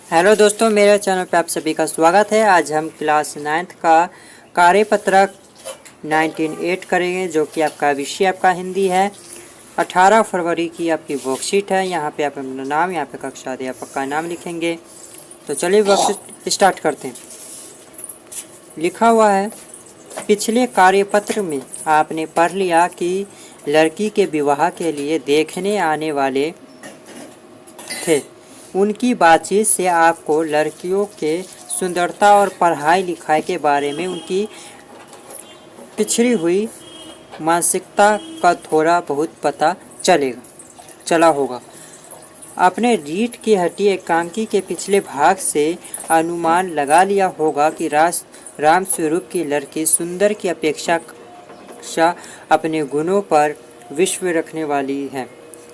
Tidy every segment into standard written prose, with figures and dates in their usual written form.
Hello दोस्तों, मेरे channel पे आप सभी का स्वागत है। आज हम क्लास 9th का कार्यपत्रक 19.8 करेंगे, जो कि आपका विषय आपका हिंदी है। 18 फरवरी की आपकी वर्कशीट है। यहाँ पे आप अपना नाम, यहाँ पे कक्षा अध्यापक का नाम लिखेंगे। तो चलिए वर्कशीट स्टार्ट करते हैं। लिखा हुआ है, पिछले कार्यपत्र में आपने पढ़ लिया कि लड़की के विवाह के लिए देखने आने वाले थे। उनकी बातचीत से आपको लड़कियों के सुंदरता और पढ़ाई लिखाई के बारे में उनकी पिछड़ी हुई मानसिकता का थोड़ा बहुत पता चला होगा। आपने रीढ़ की हड्डी एकांकी के पिछले भाग से अनुमान लगा लिया होगा कि रामस्वरूप की लड़की सुंदर की अपेक्षा अपने गुणों पर विश्व रखने वाली है।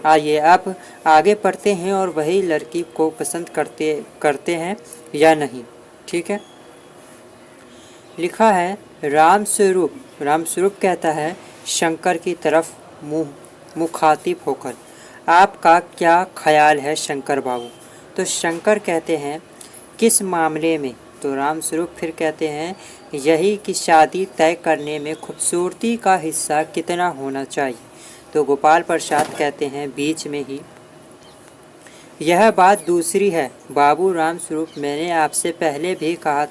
आइए अब आगे पढ़ते हैं और वही लड़की को पसंद करते हैं या नहीं। ठीक है। लिखा है, रामस्वरूप कहता है शंकर की तरफ मुखातिब होकर, आपका क्या ख्याल है शंकर बाबू? तो शंकर कहते हैं, किस मामले में? तो रामस्वरूप फिर कहते हैं, यही कि शादी तय करने में खूबसूरती का हिस्सा कितना होना चाहिए। तो गोपाल प्रसाद कहते हैं, बीच में ही। यह बात दूसरी है बाबू रामस्वरूप, मैंने आपसे पहले भी कहा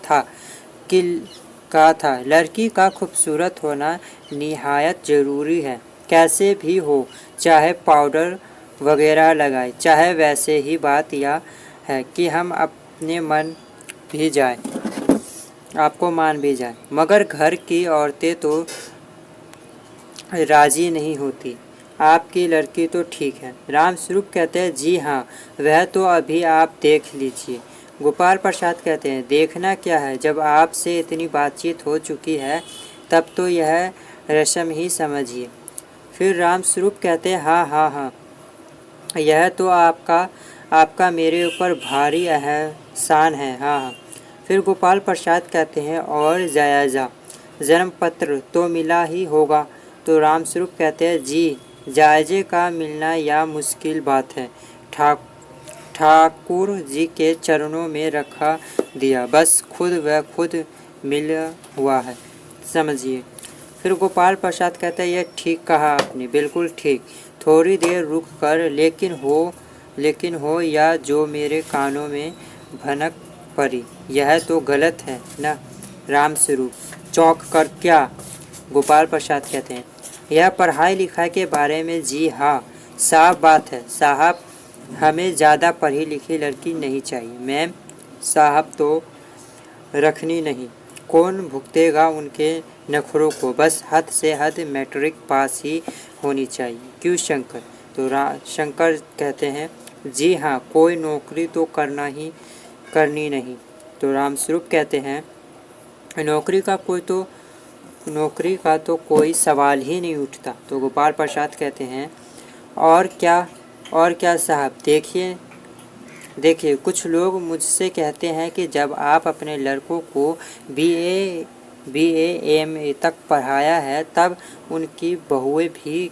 था लड़की का खूबसूरत होना निहायत ज़रूरी है। कैसे भी हो, चाहे पाउडर वगैरह लगाए, चाहे वैसे ही बात यह है कि हम अपने मन भी जाए, आपको मान भी जाए, मगर घर की औरतें तो राजी नहीं होती। आपकी लड़की तो ठीक है। रामस्वरूप कहते हैं, जी हाँ, वह तो अभी आप देख लीजिए। गोपाल प्रसाद कहते हैं, देखना क्या है, जब आपसे इतनी बातचीत हो चुकी है तब तो यह रस्म ही समझिए। फिर रामस्वरूप कहते हैं, हाँ, यह तो आपका मेरे ऊपर भारी एहसान है। हाँ। फिर गोपाल प्रसाद कहते हैं, और जायज़ा जन्म पत्र तो मिला ही होगा? तो रामस्वरूप कहते हैं, जी, जायजे का मिलना या मुश्किल बात है। ठाकुर जी के चरणों में रखा दिया, बस खुद मिल हुआ है, समझिए। फिर गोपाल प्रसाद कहते हैं, यह ठीक कहा आपने, बिल्कुल ठीक। थोड़ी देर रुक कर लेकिन हो या जो मेरे कानों में भनक पड़ी, यह तो गलत है ना? रामस्वरूप चौंक कर, क्या? गोपाल प्रसाद कहते हैं, यह पढ़ाई लिखाई के बारे में। जी हाँ, साफ बात है साहब, हमें ज़्यादा पढ़ी लिखी लड़की नहीं चाहिए। मैम साहब तो रखनी नहीं, कौन भुगतेगा उनके नखरों को? बस हद से हद मैट्रिक पास ही होनी चाहिए। क्यों शंकर? तो शंकर कहते हैं, जी हाँ, कोई नौकरी तो करनी नहीं। तो रामस्वरूप कहते हैं, नौकरी का तो कोई सवाल ही नहीं उठता। तो गोपाल प्रसाद कहते हैं, और क्या साहब, देखिए कुछ लोग मुझसे कहते हैं कि जब आप अपने लड़कों को BA MA तक पढ़ाया है तब उनकी बहुएं भी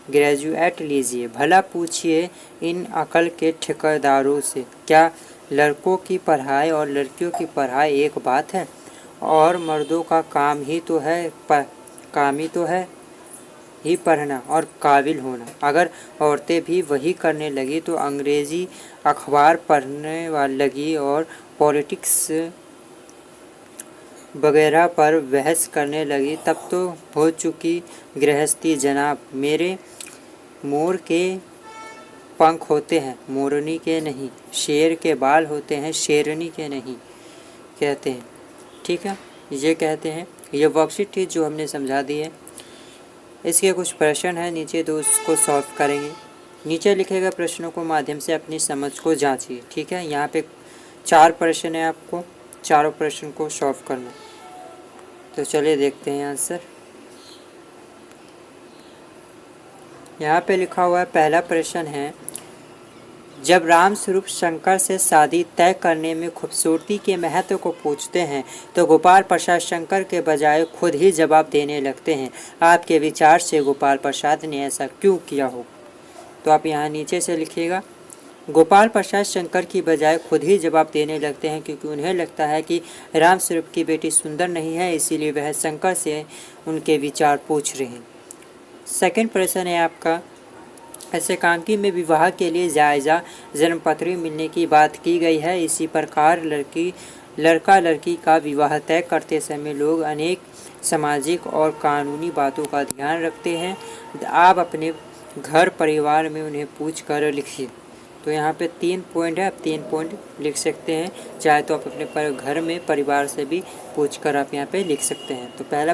ग्रेजुएट लीजिए। भला पूछिए इन अकल के ठेकेदारों से, क्या लड़कों की पढ़ाई और लड़कियों की पढ़ाई एक बात है? और मर्दों का काम ही तो है ही पढ़ना और काबिल होना। अगर औरतें भी वही करने लगी तो अंग्रेज़ी अखबार पढ़ने लगी और पॉलिटिक्स वगैरह पर बहस करने लगी, तब तो हो चुकी गृहस्थी जनाब। मेरे मोर के पंख होते हैं, मोरनी के नहीं। शेर के बाल होते हैं, शेरनी के नहीं, कहते हैं। ठीक है, ये कहते हैं। ये वर्कशीट थी जो हमने समझा दी है। इसके कुछ प्रश्न हैं नीचे, तो उसको सॉल्व करेंगे। नीचे लिखे गए प्रश्नों को माध्यम से अपनी समझ को जांचिए। ठीक है, यहाँ पे 4 प्रश्न है, आपको चारों प्रश्न को सॉल्व करना। तो चलिए देखते हैं आंसर। यहाँ पे लिखा हुआ है, पहला प्रश्न है, जब रामस्वरूप शंकर से शादी तय करने में खूबसूरती के महत्व को पूछते हैं तो गोपाल प्रसाद शंकर के बजाय खुद ही जवाब देने लगते हैं। आपके विचार से गोपाल प्रसाद ने ऐसा क्यों किया हो? तो आप यहाँ नीचे से लिखिएगा, गोपाल प्रसाद शंकर की बजाय खुद ही जवाब देने लगते हैं, क्योंकि उन्हें लगता है कि राम स्वरूप की बेटी सुंदर नहीं है, इसीलिए वह शंकर से उनके विचार पूछ रहे हैं। सेकंड प्रश्न है आपका, ऐसे एकांकी में विवाह के लिए जायज़ा जन्मपत्री मिलने की बात की गई है। इसी प्रकार लड़का लड़की का विवाह तय करते समय लोग अनेक सामाजिक और कानूनी बातों का ध्यान रखते हैं। आप अपने घर परिवार में उन्हें पूछ कर लिखिए। तो यहाँ पे 3 पॉइंट है, आप 3 पॉइंट लिख सकते हैं। चाहे तो आप अपने घर में परिवार से भी पूछ कर आप यहाँ पे लिख सकते हैं। तो पहला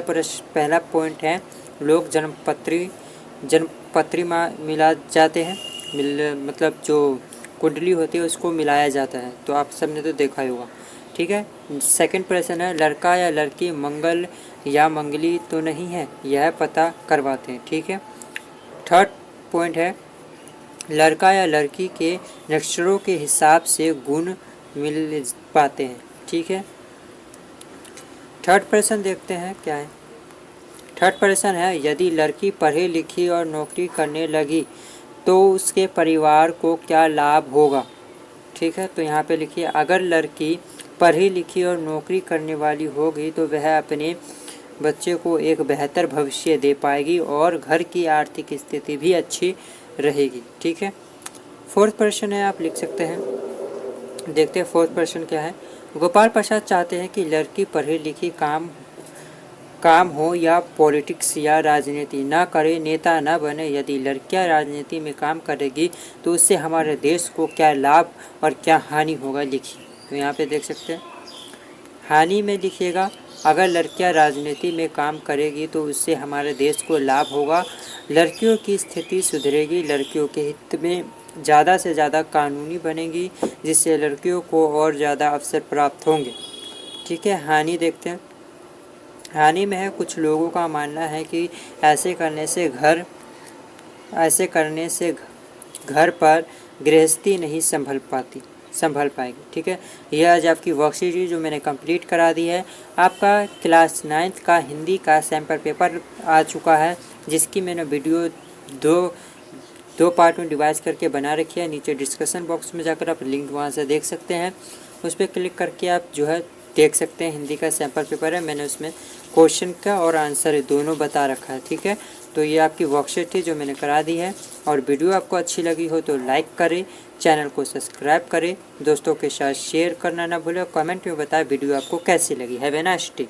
पॉइंट है, लोग जन्मपत्री मिला जाते हैं, मतलब जो कुंडली होती है उसको मिलाया जाता है। तो आप सबने तो देखा ही होगा, ठीक है। सेकंड प्रश्न है, लड़का या लड़की मंगल या मंगली तो नहीं है, यह पता करवाते हैं, ठीक है। थर्ड पॉइंट है, लड़का या लड़की के नक्षत्रों के हिसाब से गुण मिल पाते हैं, ठीक है। थर्ड प्रश्न देखते हैं क्या है। थर्ड प्रश्न है, यदि लड़की पढ़ी लिखी और नौकरी करने लगी तो उसके परिवार को क्या लाभ होगा, ठीक है। तो यहाँ पे लिखिए, अगर लड़की पढ़ी लिखी और नौकरी करने वाली होगी तो वह अपने बच्चे को एक बेहतर भविष्य दे पाएगी और घर की आर्थिक स्थिति भी अच्छी रहेगी, ठीक है। फोर्थ प्रश्न है, आप लिख सकते हैं। देखते हैं फोर्थ प्रश्न क्या है। गोपाल प्रसाद चाहते हैं कि लड़की पढ़ी लिखी काम हो या पॉलिटिक्स या राजनीति ना करे, नेता ना बने। यदि लड़कियां राजनीति में काम करेगी तो उससे हमारे देश को क्या लाभ और क्या हानि होगा, लिखिए। तो यहाँ पे देख सकते हैं, हानि में लिखिएगा, अगर लड़कियां राजनीति में काम करेगी तो उससे हमारे देश को लाभ होगा, लड़कियों की स्थिति सुधरेगी, लड़कियों के हित में ज़्यादा से ज़्यादा कानूनी बनेगी, जिससे लड़कियों को और ज़्यादा अवसर प्राप्त होंगे, ठीक है। हानि देखते हैं। हानि में है, कुछ लोगों का मानना है कि ऐसे करने से घर पर गृहस्थी नहीं संभल पाएगी, ठीक है। यह आज आपकी वर्कशीट जो मैंने कंप्लीट करा दी है। आपका क्लास 9th का हिंदी का सैम्पल पेपर आ चुका है, जिसकी मैंने वीडियो दो पार्ट में डिवाइड करके बना रखी है। नीचे डिस्कशन बॉक्स में जाकर आप लिंक वहाँ से देख सकते हैं, उस पर क्लिक करके आप जो है देख सकते हैं। हिंदी का सैम्पल पेपर है, मैंने उसमें क्वेश्चन का और आंसर दोनों बता रखा है, ठीक है। तो ये आपकी वर्कशीट थी जो मैंने करा दी है। और वीडियो आपको अच्छी लगी हो तो लाइक करें, चैनल को सब्सक्राइब करें, दोस्तों के साथ शेयर करना ना भूलें, कमेंट में बताएं वीडियो आपको कैसी लगी। Have a nice day.